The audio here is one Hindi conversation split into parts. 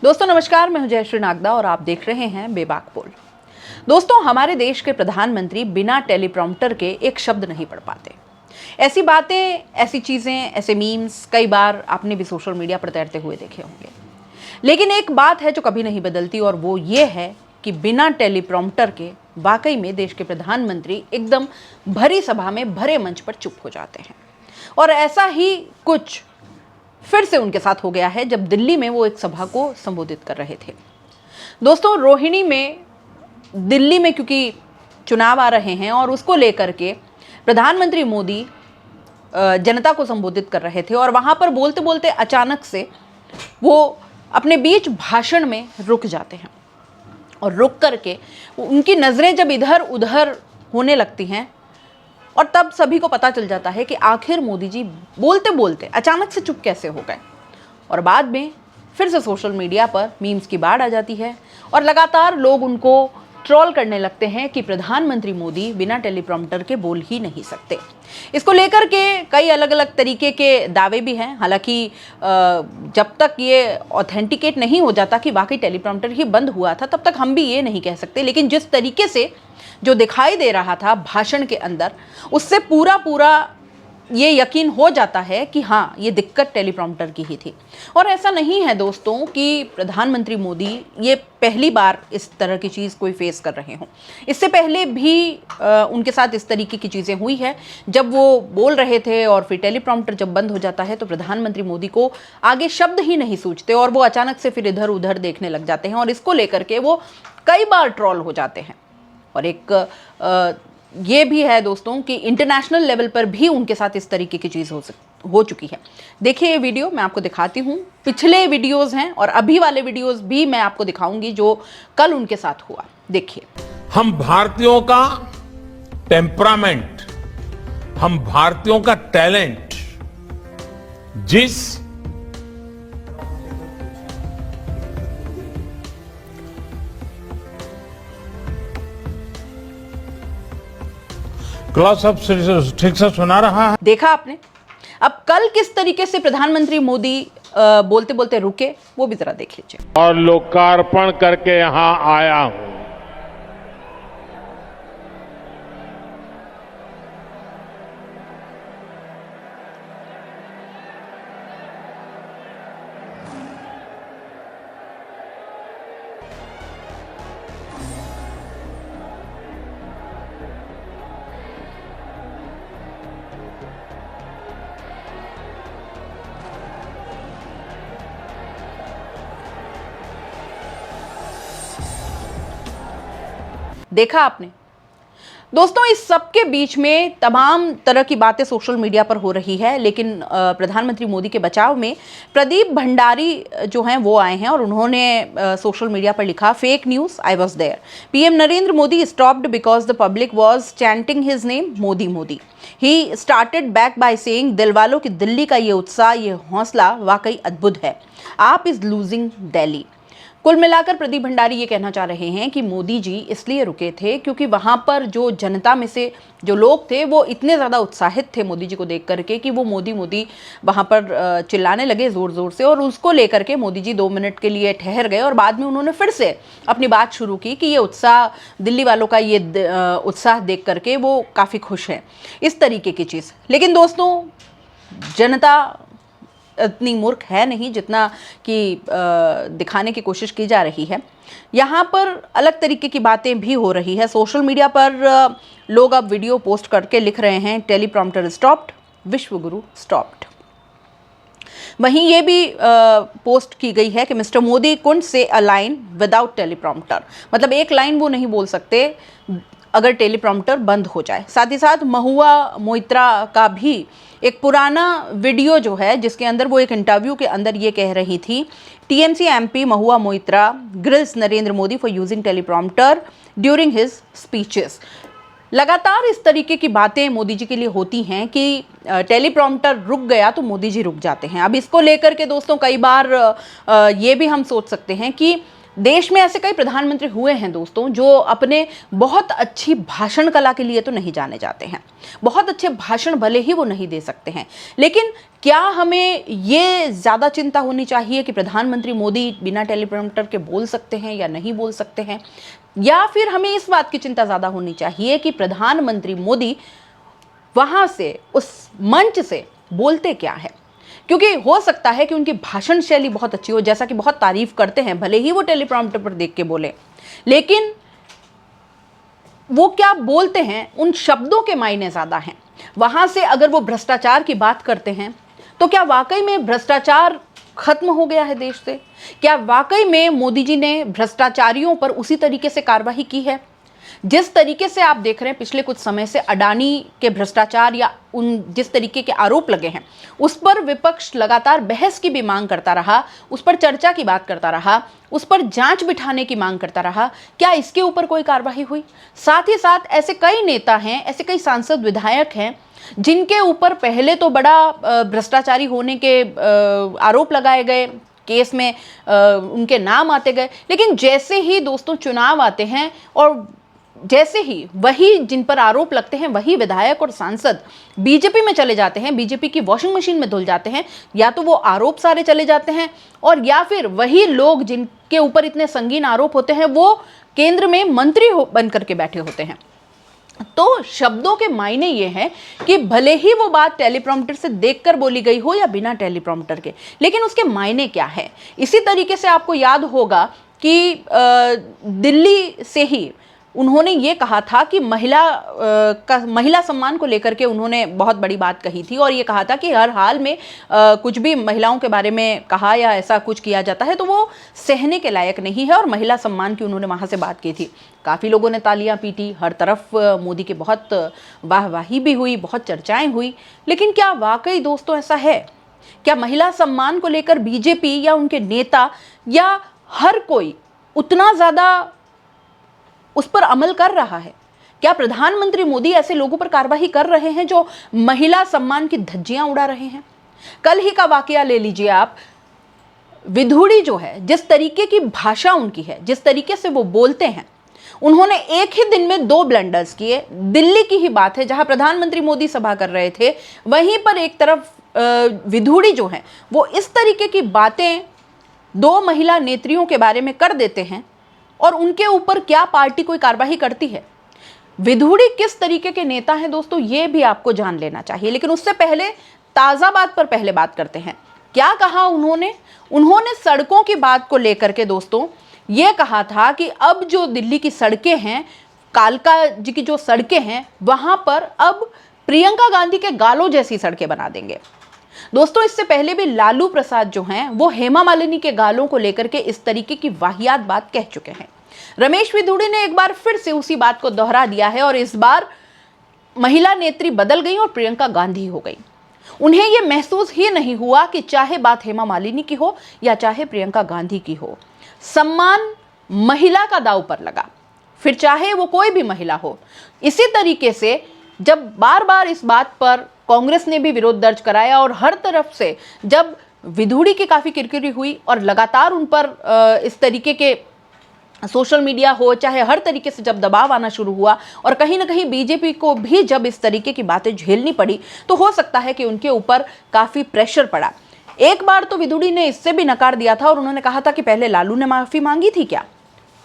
दोस्तों नमस्कार, मैं हूं जयश्री नागदा और आप देख रहे हैं बेबाक बोल। दोस्तों, हमारे देश के प्रधानमंत्री बिना टेलीप्रॉम्प्टर के एक शब्द नहीं पढ़ पाते। ऐसी बातें, ऐसी चीजें, ऐसे मीम्स कई बार आपने भी सोशल मीडिया पर तैरते हुए देखे होंगे। लेकिन एक बात है जो कभी नहीं बदलती और वो ये है कि बिना टेलीप्रॉम्प्टर के वाकई में देश के प्रधानमंत्री एकदम भरी सभा में भरे मंच पर चुप हो जाते हैं। और ऐसा ही कुछ फिर से उनके साथ हो गया है जब दिल्ली में वो एक सभा को संबोधित कर रहे थे। दोस्तों, रोहिणी में दिल्ली में क्योंकि चुनाव आ रहे हैं और उसको लेकर के प्रधानमंत्री मोदी जनता को संबोधित कर रहे थे और वहां पर बोलते बोलते अचानक से वो अपने बीच भाषण में रुक जाते हैं और रुक करके उनकी नज़रें जब इधर उधर होने लगती हैं और तब सभी को पता चल जाता है कि आखिर मोदी जी बोलते बोलते अचानक से चुप कैसे हो गए। और बाद में फिर से सोशल मीडिया पर मीम्स की बाढ़ आ जाती है और लगातार लोग उनको ट्रोल करने लगते हैं कि प्रधानमंत्री मोदी बिना टेलीप्रॉम्प्टर के बोल ही नहीं सकते। इसको लेकर के कई अलग अलग तरीके के दावे भी हैं। हालांकि जब तक ये ऑथेंटिकेट नहीं हो जाता कि वाकई टेलीप्रॉम्प्टर ही बंद हुआ था, तब तक हम भी ये नहीं कह सकते। लेकिन जिस तरीके से जो दिखाई दे रहा था भाषण के अंदर, उससे पूरा ये यकीन हो जाता है कि हाँ, ये दिक्कत टेलीप्रॉम्प्टर की ही थी। और ऐसा नहीं है दोस्तों कि प्रधानमंत्री मोदी ये पहली बार इस तरह की चीज़ कोई फेस कर रहे हों। इससे पहले भी उनके साथ इस तरीके की चीज़ें हुई है। जब वो बोल रहे थे और फिर टेलीप्रॉम्प्टर जब बंद हो जाता है तो प्रधानमंत्री मोदी को आगे शब्द ही नहीं सूझते और वो अचानक से फिर इधर उधर देखने लग जाते हैं और इसको लेकर के वो कई बार ट्रोल हो जाते हैं। और एक ये भी है दोस्तों कि इंटरनेशनल लेवल पर भी उनके साथ इस तरीके की चीज़ हो चुकी है। देखिए ये वीडियो मैं आपको दिखाती हूँ। पिछले वीडियोस हैं और अभी वाले वीडियोस भी मैं आपको दिखाऊंगी जो कल उनके साथ हुआ। देखिए, हम भारतीयों का टेम्परामेंट, हम भारतीयों का टैलेंट, जिस क्लास ऑफ ठीक से सुना रहा है। देखा आपने। अब कल किस तरीके से प्रधानमंत्री मोदी बोलते बोलते रुके, वो भी जरा देख लीजिए। और लोकार्पण करके यहां आया हूं। देखा आपने। दोस्तों, इस सब के बीच में तमाम तरह की बातें सोशल मीडिया पर हो रही है, लेकिन प्रधानमंत्री मोदी के बचाव में प्रदीप भंडारी जो हैं वो आए हैं और उन्होंने सोशल मीडिया पर लिखा, fake news, I was there. PM Narendra Modi stopped because the public was chanting his name Modi Modi. He started back by saying, दिल वालों की दिल्ली का ये उत्साह, ये हौसला वाकई अद्भुत है। आप इज लूजिंग दिल्ली। कुल मिलाकर प्रदीप भंडारी ये कहना चाह रहे हैं कि मोदी जी इसलिए रुके थे क्योंकि वहां पर जो जनता में से जो लोग थे वो इतने ज़्यादा उत्साहित थे मोदी जी को देख करके कि वो मोदी मोदी वहां पर चिल्लाने लगे ज़ोर ज़ोर से। और उसको लेकर के मोदी जी 2 मिनट के लिए ठहर गए और बाद में उन्होंने फिर से अपनी बात शुरू की कि ये उत्साह, दिल्ली वालों का ये उत्साह देख करके वो काफ़ी खुश हैं, इस तरीके की चीज़। लेकिन दोस्तों, जनता इतनी मूर्ख है नहीं जितना कि दिखाने की कोशिश की जा रही है। यहाँ पर अलग तरीके की बातें भी हो रही है। सोशल मीडिया पर लोग अब वीडियो पोस्ट करके लिख रहे हैं, टेलीप्रॉम्प्टर स्टॉप्ड, विश्वगुरु स्टॉप्ड। वहीं ये भी पोस्ट की गई है कि मिस्टर मोदी कुंड से अ लाइन विदाउट टेलीप्रॉम्प्टर, मतलब एक लाइन वो नहीं बोल सकते अगर टेलीप्रॉम्प्टर बंद हो जाए। साथ ही साथ महुआ मोइत्रा का भी एक पुराना वीडियो जो है जिसके अंदर वो एक इंटरव्यू के अंदर ये कह रही थी, TMC MP Mahua Moitra grills Narendra Modi for using teleprompter during his speeches. लगातार इस तरीके की बातें मोदी जी के लिए होती हैं कि टेलीप्रॉम्प्टर रुक गया तो मोदी जी रुक जाते हैं। अब इसको लेकर के दोस्तों कई बार ये भी हम सोच सकते हैं कि देश में ऐसे कई प्रधानमंत्री हुए हैं दोस्तों जो अपने बहुत अच्छी भाषण कला के लिए तो नहीं जाने जाते हैं, बहुत अच्छे भाषण भले ही वो नहीं दे सकते हैं, लेकिन क्या हमें ये ज़्यादा चिंता होनी चाहिए कि प्रधानमंत्री मोदी बिना टेलीप्रॉम्प्टर के बोल सकते हैं या नहीं बोल सकते हैं, या फिर हमें इस बात की चिंता ज़्यादा होनी चाहिए कि प्रधानमंत्री मोदी वहाँ से, उस मंच से बोलते क्या है? क्योंकि हो सकता है कि उनकी भाषण शैली बहुत अच्छी हो, जैसा कि बहुत तारीफ करते हैं, भले ही वो टेलीप्रॉम्प्टर पर देख के बोले, लेकिन वो क्या बोलते हैं उन शब्दों के मायने ज़्यादा हैं। वहाँ से अगर वो भ्रष्टाचार की बात करते हैं तो क्या वाकई में भ्रष्टाचार खत्म हो गया है देश से? क्या वाकई में मोदी जी ने भ्रष्टाचारियों पर उसी तरीके से कार्रवाई की है जिस तरीके से आप देख रहे हैं पिछले कुछ समय से अडानी के भ्रष्टाचार या उन जिस तरीके के आरोप लगे हैं उस पर विपक्ष लगातार बहस की भी मांग करता रहा, उस पर चर्चा की बात करता रहा, उस पर जांच बिठाने की मांग करता रहा। क्या इसके ऊपर कोई कार्रवाई हुई? साथ ही साथ ऐसे कई नेता हैं, ऐसे कई सांसद विधायक हैं जिनके ऊपर पहले तो बड़ा भ्रष्टाचारी होने के आरोप लगाए गए, केस में उनके नाम आते गए, लेकिन जैसे ही दोस्तों चुनाव आते हैं और जैसे ही वही जिन पर आरोप लगते हैं वही विधायक और सांसद बीजेपी में चले जाते हैं, बीजेपी की वॉशिंग मशीन में धुल जाते हैं, या तो वो आरोप सारे चले जाते हैं और या फिर वही लोग जिनके ऊपर इतने संगीन आरोप होते हैं वो केंद्र में मंत्री बन करके बैठे होते हैं। तो शब्दों के मायने ये हैं कि भले ही वो बात टेलीप्रॉम्प्टर से देखकर बोली गई हो या बिना टेलीप्रॉम्प्टर के, लेकिन उसके मायने क्या है। इसी तरीके से आपको याद होगा कि दिल्ली से ही उन्होंने ये कहा था कि महिला सम्मान को लेकर के उन्होंने बहुत बड़ी बात कही थी और ये कहा था कि हर हाल में कुछ भी महिलाओं के बारे में कहा या ऐसा कुछ किया जाता है तो वो सहने के लायक नहीं है, और महिला सम्मान की उन्होंने वहाँ से बात की थी। काफ़ी लोगों ने तालियां पीटी, हर तरफ मोदी की बहुत वाहवाही भी हुई, बहुत चर्चाएं हुई, लेकिन क्या वाकई दोस्तों ऐसा है? क्या महिला सम्मान को लेकर बीजेपी या उनके नेता या हर कोई उतना ज़्यादा उस पर अमल कर रहा है? क्या प्रधानमंत्री मोदी ऐसे लोगों पर कार्रवाई कर रहे हैं जो महिला सम्मान की धज्जियां उड़ा रहे हैं? कल ही का वाकया ले लीजिए आप। विधुड़ी जो है, जिस तरीके की भाषा उनकी है, जिस तरीके से वो बोलते हैं, उन्होंने एक ही दिन में 2 ब्लंडर्स किए। दिल्ली की ही बात है जहां प्रधानमंत्री मोदी सभा कर रहे थे, वहीं पर एक तरफ विधुड़ी जो है वो इस तरीके की बातें 2 महिला नेत्रियों के बारे में कर देते हैं और उनके ऊपर क्या पार्टी कोई कार्रवाई करती है? विधुड़ी किस तरीके के नेता हैं दोस्तों, ये भी आपको जान लेना चाहिए। लेकिन उससे पहले ताज़ा बात पर पहले बात करते हैं। क्या कहा उन्होंने सड़कों की बात को लेकर के दोस्तों ये कहा था कि अब जो दिल्ली की सड़कें हैं, कालका जी की जो सड़कें हैं, वहां पर अब प्रियंका गांधी के गालों जैसी सड़कें बना देंगे। दोस्तों इससे पहले भी लालू प्रसाद जो हैं वो हेमा मालिनी के गालों को लेकर के इस तरीके की वाहियात बात कह चुके हैं। रमेश विधुड़ी ने एक बार फिर से उसी बात को दोहरा दिया है और इस बार महिला नेत्री बदल गई और प्रियंका गांधी हो गई। उन्हें यह महसूस ही नहीं हुआ कि चाहे बात हेमा मालिनी की हो या चाहे प्रियंका गांधी की हो, सम्मान महिला का दांव पर लगा, फिर चाहे वो कोई भी महिला हो। इसी तरीके से जब बार बार इस बात पर कांग्रेस ने भी विरोध दर्ज कराया और हर तरफ से जब विधुड़ी की काफ़ी किरकिरी हुई और लगातार उन पर इस तरीके के सोशल मीडिया हो चाहे हर तरीके से जब दबाव आना शुरू हुआ और कहीं ना कहीं बीजेपी को भी जब इस तरीके की बातें झेलनी पड़ी, तो हो सकता है कि उनके ऊपर काफ़ी प्रेशर पड़ा। एक बार तो विधुड़ी ने इससे भी नकार दिया था और उन्होंने कहा था कि पहले लालू ने माफ़ी मांगी थी क्या?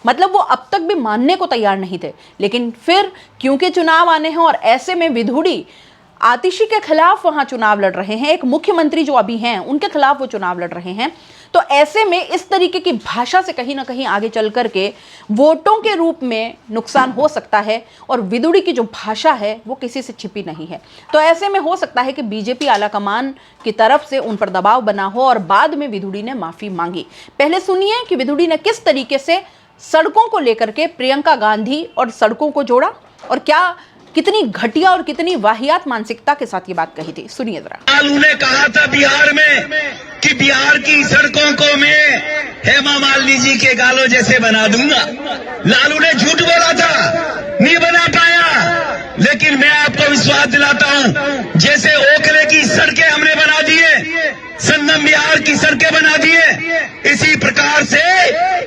मतलब वो अब तक भी मानने को तैयार नहीं थे, लेकिन फिर क्योंकि चुनाव आने हैं और ऐसे में विधुड़ी आतिशी के खिलाफ वहां चुनाव लड़ रहे हैं, एक मुख्यमंत्री जो अभी हैं उनके खिलाफ वो चुनाव लड़ रहे हैं, तो ऐसे में इस तरीके की भाषा से कहीं ना कहीं आगे चल करके वोटों के रूप में नुकसान हो सकता है। और विधुड़ी की जो भाषा है वो किसी से छिपी नहीं है, तो ऐसे में हो सकता है कि बीजेपी आलाकमान की तरफ से उन पर दबाव बना हो और बाद में विधुड़ी ने माफी मांगी। पहले सुनिए कि विधुड़ी ने किस तरीके से सड़कों को लेकर के प्रियंका गांधी और सड़कों को जोड़ा और क्या कितनी घटिया और कितनी वाहियात मानसिकता के साथ ये बात कही थी। सुनिए जरा। लालू ने कहा था बिहार में कि बिहार की सड़कों को मैं हेमा मालिनी जी के गालों जैसे बना दूंगा। लालू ने झूठ बोला था, नहीं बना पाया, लेकिन मैं आपको विश्वास दिलाता हूं, जैसे ओखले की सड़कें हमने बना दिए, संगम बिहार की सड़कें बना दिए, इसी प्रकार से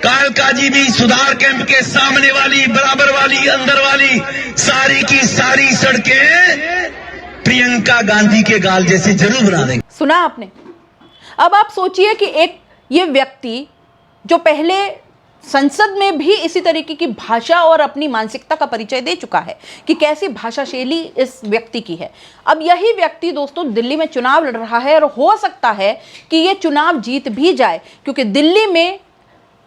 कालका जी भी सुधार कैंप के सामने वाली, बराबर वाली, अंदर वाली सारी की सारी सड़कें प्रियंका गांधी के गाल जैसे जरूर बना देंगे। सुना आपने? अब आप सोचिए कि एक ये व्यक्ति जो पहले संसद में भी इसी तरीके की भाषा और अपनी मानसिकता का परिचय दे चुका है कि कैसी भाषा शैली इस व्यक्ति की है, अब यही व्यक्ति दोस्तों दिल्ली में चुनाव लड़ रहा है और हो सकता है कि ये चुनाव जीत भी जाए, क्योंकि दिल्ली में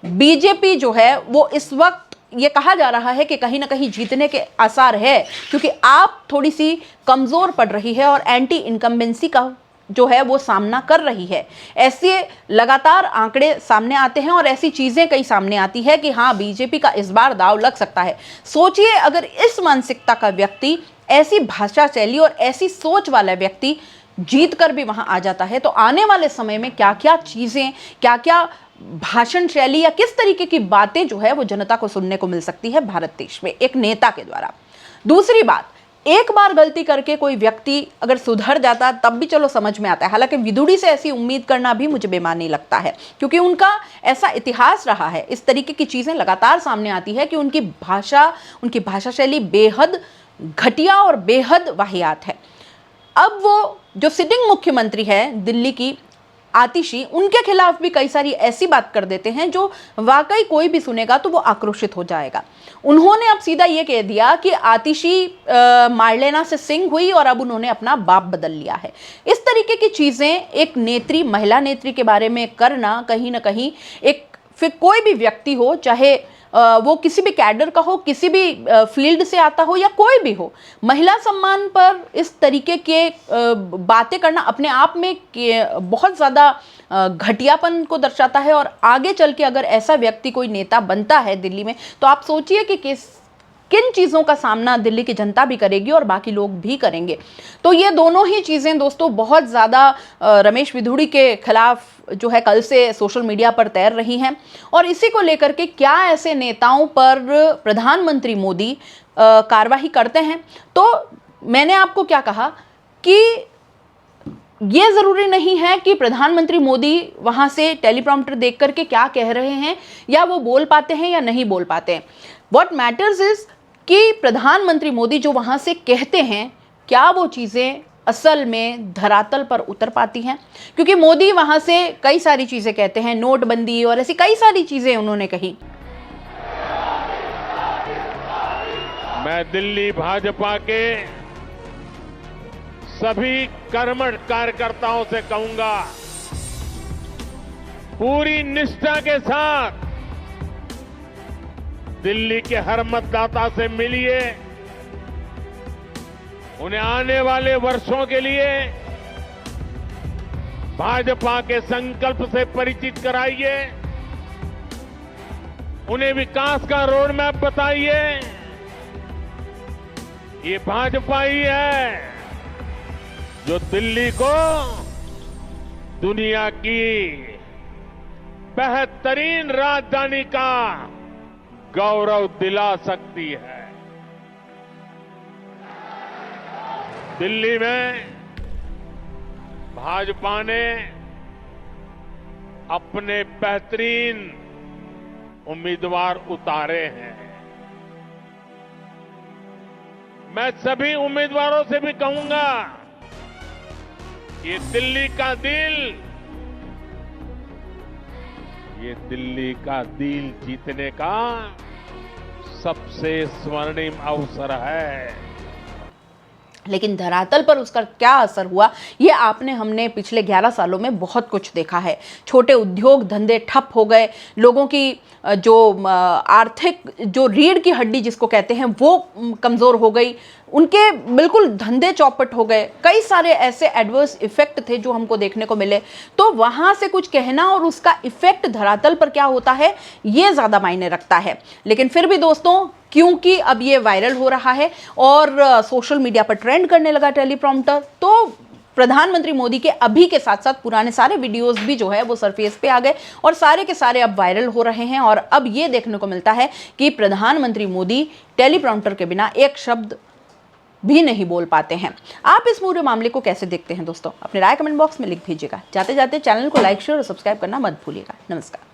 बीजेपी जो है वो इस वक्त ये कहा जा रहा है कि कहीं ना कहीं जीतने के आसार है, क्योंकि आप थोड़ी सी कमजोर पड़ रही है और एंटी इनकम्बेंसी का जो है वो सामना कर रही है। ऐसे लगातार आंकड़े सामने आते हैं और ऐसी चीजें कई सामने आती है कि हाँ, बीजेपी का इस बार दांव लग सकता है। सोचिए अगर इस मानसिकता का व्यक्ति, ऐसी भाषा शैली और ऐसी सोच वाला व्यक्ति जीत कर भी वहां आ जाता है, तो आने वाले समय में क्या क्या चीजें, क्या क्या भाषण शैली या किस तरीके की बातें जो है वो जनता को सुनने को मिल सकती है भारत देश में एक नेता के द्वारा। दूसरी बात, एक बार गलती करके कोई व्यक्ति अगर सुधर जाता तब भी चलो समझ में आता है, हालांकि विदुड़ी से ऐसी उम्मीद करना भी मुझे बेमान नहीं लगता है, क्योंकि उनका ऐसा इतिहास रहा है, इस तरीके की चीजें लगातार सामने आती है कि उनकी भाषा शैली बेहद घटिया और बेहद वाहियात है। अब वो जो सिटिंग मुख्यमंत्री है दिल्ली की आतिशी, उनके खिलाफ भी कई सारी ऐसी बात कर देते हैं जो वाकई कोई भी सुनेगा तो वो आक्रोशित हो जाएगा। उन्होंने अब सीधा ये कह दिया कि आतिशी मार्लेना से सिंग हुई और अब उन्होंने अपना बाप बदल लिया है। इस तरीके की चीजें एक नेत्री, महिला नेत्री के बारे में करना कहीं ना कहीं एक, फिर कोई भी व्यक्ति हो, चाहे वो किसी भी कैडर का हो, किसी भी फील्ड से आता हो या कोई भी हो, महिला सम्मान पर इस तरीके के बातें करना अपने आप में बहुत ज़्यादा घटियापन को दर्शाता है। और आगे चल के अगर ऐसा व्यक्ति कोई नेता बनता है दिल्ली में, तो आप सोचिए कि किन चीज़ों का सामना दिल्ली की जनता भी करेगी और बाकी लोग भी करेंगे। तो ये दोनों ही चीज़ें दोस्तों बहुत ज़्यादा रमेश विधुड़ी के खिलाफ जो है कल से सोशल मीडिया पर तैर रही हैं। और इसी को लेकर के क्या ऐसे नेताओं पर प्रधानमंत्री मोदी कार्रवाई करते हैं, तो मैंने आपको क्या कहा कि ये ज़रूरी नहीं है कि प्रधानमंत्री मोदी वहाँ से टेलीप्रॉम्प्टर देख करके क्या कह रहे हैं या वो बोल पाते हैं या नहीं बोल पाते हैं। व्हाट मैटर्स इज कि प्रधानमंत्री मोदी जो वहाँ से कहते हैं, क्या वो चीज़ें असल में धरातल पर उतर पाती हैं। क्योंकि मोदी वहाँ से कई सारी चीज़ें कहते हैं, नोटबंदी और ऐसी कई सारी चीज़ें उन्होंने कही। मैं दिल्ली भाजपा के सभी कर्मठ कार्यकर्ताओं से कहूंगा, पूरी निष्ठा के साथ दिल्ली के हर मतदाता से मिलिए, उन्हें आने वाले वर्षों के लिए भाजपा के संकल्प से परिचित कराइए, उन्हें विकास का रोड मैप बताइए। ये भाजपा ही है जो दिल्ली को दुनिया की बेहतरीन राजधानी का गौरव दिला सकती है। दिल्ली में भाजपा ने अपने बेहतरीन उम्मीदवार उतारे हैं। मैं सभी उम्मीदवारों से भी कहूंगा, ये दिल्ली का दिल जीतने का सबसे स्वर्णिम अवसर है। लेकिन धरातल पर उसका क्या असर हुआ, ये हमने पिछले 11 सालों में बहुत कुछ देखा है। छोटे उद्योग धंधे ठप हो गए, लोगों की जो आर्थिक जो रीढ़ की हड्डी जिसको कहते हैं वो कमज़ोर हो गई, उनके बिल्कुल धंधे चौपट हो गए। कई सारे ऐसे एडवर्स इफेक्ट थे जो हमको देखने को मिले। तो वहाँ से कुछ कहना और उसका इफेक्ट धरातल पर क्या होता है, ये ज़्यादा मायने रखता है। लेकिन फिर भी दोस्तों, क्योंकि अब ये वायरल हो रहा है और सोशल मीडिया पर ट्रेंड करने लगा टेलीप्रॉम्प्टर, तो प्रधानमंत्री मोदी के अभी के साथ साथ पुराने सारे वीडियोस भी जो है वो सरफेस पे आ गए और सारे के सारे अब वायरल हो रहे हैं। और अब ये देखने को मिलता है कि प्रधानमंत्री मोदी टेलीप्रॉम्प्टर के बिना एक शब्द भी नहीं बोल पाते हैं। आप इस पूरे मामले को कैसे देखते हैं दोस्तों? अपने राय कमेंट बॉक्स में लिख दीजिएगा। जाते जाते चैनल को लाइक, शेयर और सब्सक्राइब करना मत भूलिएगा। नमस्कार।